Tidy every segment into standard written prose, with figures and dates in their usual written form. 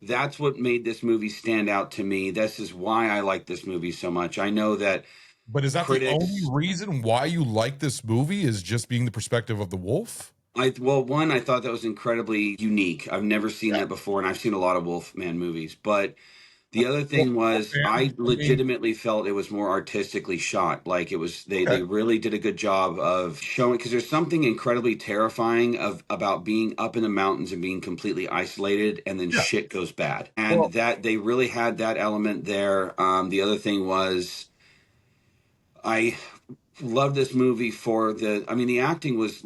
That's what made this movie stand out to me. This is why I like this movie so much. I know that But is that the only critics reason why you like this movie is just being the perspective of the wolf? one, I thought that was incredibly unique. I've never seen Yeah. that before, and I've seen a lot of Wolfman movies. But the other Wolf, thing was, Wolfman? I I mean, legitimately felt it was more artistically shot. Like it was, they okay. really did a good job of showing, because there's something incredibly terrifying of about being up in the mountains and being completely isolated, and then Yeah. shit goes bad, and Well, that they really had that element there. The other thing was, I love this movie for the. I mean, the acting was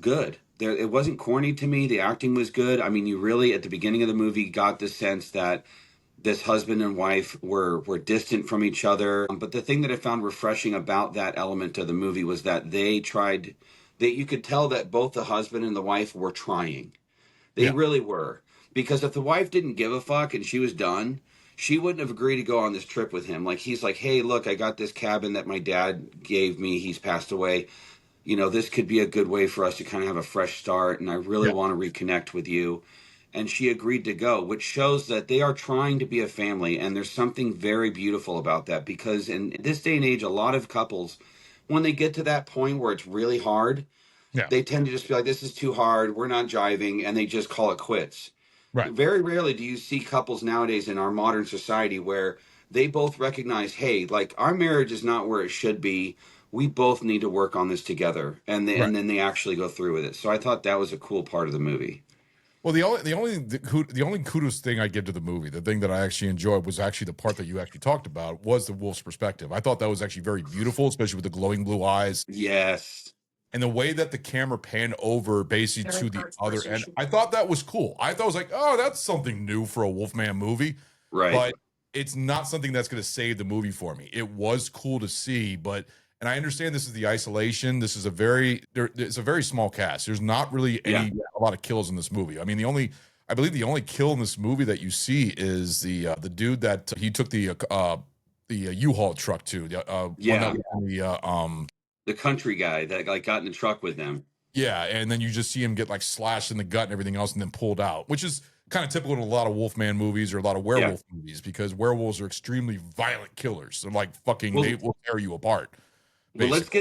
good. There, it wasn't corny to me. The acting was good. I mean, you really at the beginning of the movie got the sense that this husband and wife were distant from each other. But the thing that I found refreshing about that element of the movie was that they tried. That you could tell that both the husband and the wife were trying. They yeah. really were. Because if the wife didn't give a fuck and she was done, she wouldn't have agreed to go on this trip with him. Like he's like, "Hey, look, I got this cabin that my dad gave me. He's passed away. You know, this could be a good way for us to kind of have a fresh start, and I really Yeah. want to reconnect with you." And she agreed to go, which shows that they are trying to be a family, and there's something very beautiful about that, because in this day and age, a lot of couples, when they get to that point where it's really hard, Yeah. they tend to just be like, "This is too hard, we're not jiving," and they just call it quits. Right. Very rarely do you see couples nowadays in our modern society where they both recognize, hey, like our marriage is not where it should be. We both need to work on this together, Right. and then they actually go through with it. So I thought that was a cool part of the movie. Well, the only kudos thing I give to the movie, the thing that I actually enjoyed was actually the part that you actually talked about was the wolf's perspective. I thought that was actually very beautiful, especially with the glowing blue eyes Yes. and the way that the camera panned over basically to the other end. I thought that was cool. I thought it was like, oh, that's something new for a Wolfman movie, Right. but it's not something that's going to save the movie for me. It was cool to see, but and I understand this is the isolation. This is it's a very small cast. There's not really Yeah. a lot of kills in this movie. I mean, I believe the only kill in this movie that you see is the dude that he took the U-Haul truck to, the one that Yeah. was in The country guy that like got in the truck with them. yeah, and then you just see him get like slashed in the gut and everything else, and then pulled out, which is kind of typical in a lot of Wolfman movies or a lot of Yeah. werewolf movies because werewolves are extremely violent killers. They're like fucking, they Well, will tear you apart, let's basically. get